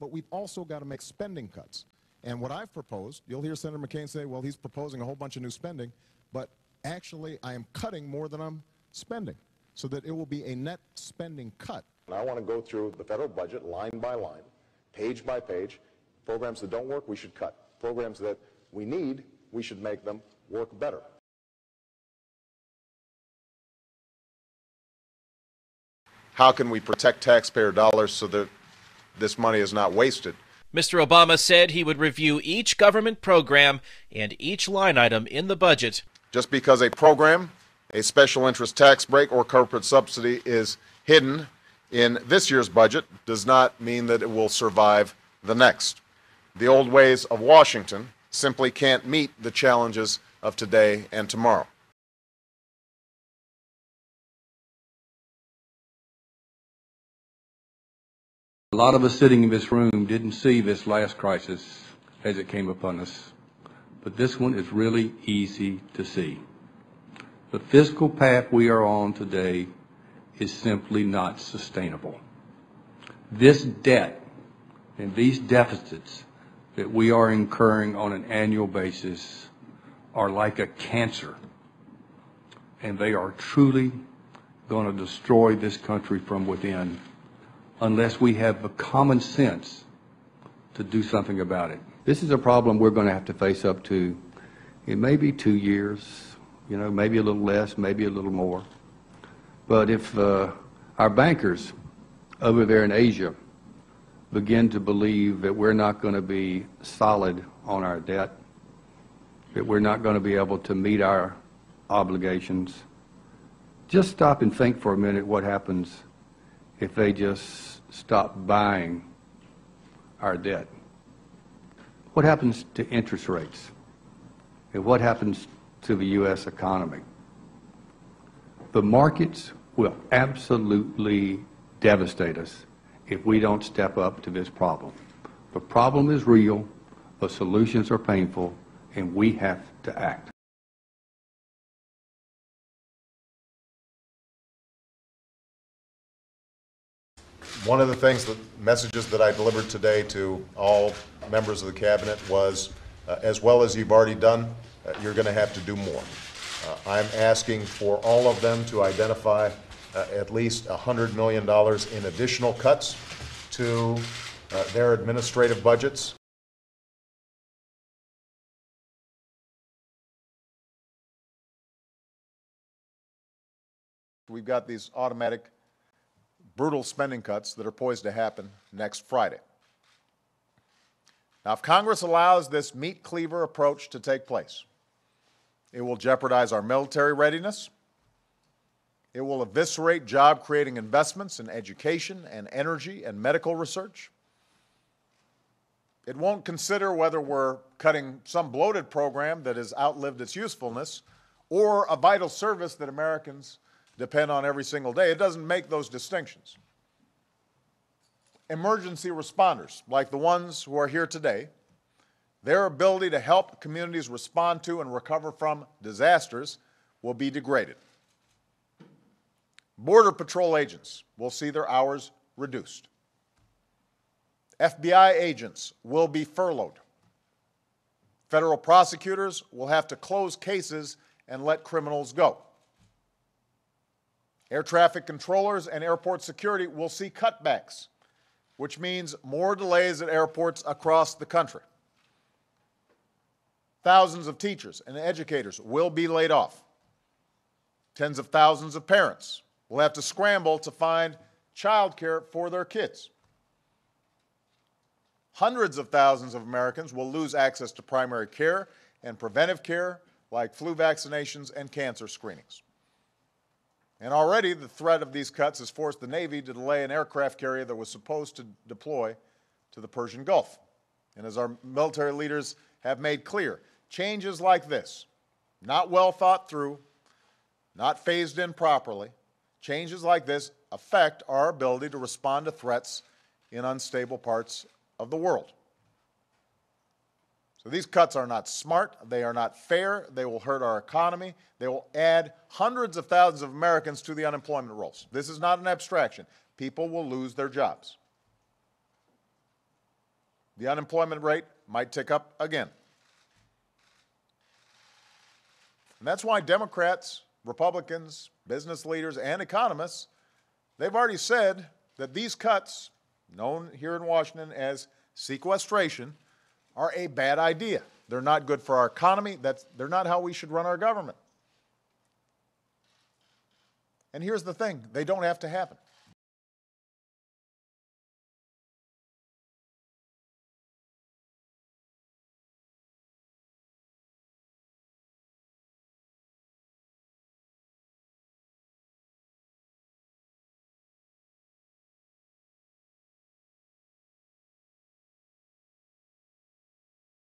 but we've also got to make spending cuts. And what I've proposed, you'll hear Senator McCain say, well, he's proposing a whole bunch of new spending, but actually I am cutting more than I'm spending, so that it will be a net spending cut. And I want to go through the federal budget line by line, page by page. Programs that don't work, we should cut. Programs that we need, we should make them work better. How can we protect taxpayer dollars so that this money is not wasted? Mr. Obama said he would review each government program and each line item in the budget. Just because a program, a special interest tax break, or corporate subsidy is hidden in this year's budget does not mean that it will survive the next. The old ways of Washington simply can't meet the challenges of today and tomorrow. A lot of us sitting in this room didn't see this last crisis as it came upon us, but this one is really easy to see. The fiscal path we are on today is simply not sustainable. This debt and these deficits that we are incurring on an annual basis are like a cancer, and they are truly going to destroy this country from within unless we have the common sense to do something about it. This is a problem we're going to have to face up to in maybe 2 years, maybe a little less, maybe a little more. But if our bankers over there in Asia begin to believe that we're not going to be solid on our debt, that we're not going to be able to meet our obligations, just stop and think for a minute what happens if they just stop buying our debt. What happens to interest rates? And what happens to the U.S. economy? The markets will absolutely devastate us if we don't step up to this problem. The problem is real, the solutions are painful, and we have to act. One of the messages that I delivered today to all members of the cabinet was, as well as you've already done, you're going to have to do more. I'm asking for all of them to identify at least $100 million in additional cuts to their administrative budgets. We've got these automatic brutal spending cuts that are poised to happen next Friday. Now, if Congress allows this meat cleaver approach to take place, it will jeopardize our military readiness. It will eviscerate job-creating investments in education and energy and medical research. It won't consider whether we're cutting some bloated program that has outlived its usefulness or a vital service that Americans depend on every single day. It doesn't make those distinctions. Emergency responders, like the ones who are here today, their ability to help communities respond to and recover from disasters will be degraded. Border Patrol agents will see their hours reduced. FBI agents will be furloughed. Federal prosecutors will have to close cases and let criminals go. Air traffic controllers and airport security will see cutbacks, which means more delays at airports across the country. Thousands of teachers and educators will be laid off. Tens of thousands of parents will have to scramble to find childcare for their kids. Hundreds of thousands of Americans will lose access to primary care and preventive care like flu vaccinations and cancer screenings. And already the threat of these cuts has forced the Navy to delay an aircraft carrier that was supposed to deploy to the Persian Gulf. And as our military leaders have made clear, changes like this, not well thought through, not phased in properly, changes like this affect our ability to respond to threats in unstable parts of the world. So these cuts are not smart, they are not fair, they will hurt our economy, they will add hundreds of thousands of Americans to the unemployment rolls. This is not an abstraction. People will lose their jobs. the unemployment rate might tick up again. And that's why Democrats, Republicans, business leaders, and economists, they've already said that these cuts, known here in Washington as sequestration, are a bad idea. They're not good for our economy. They're not how we should run our government. And here's the thing, they don't have to happen.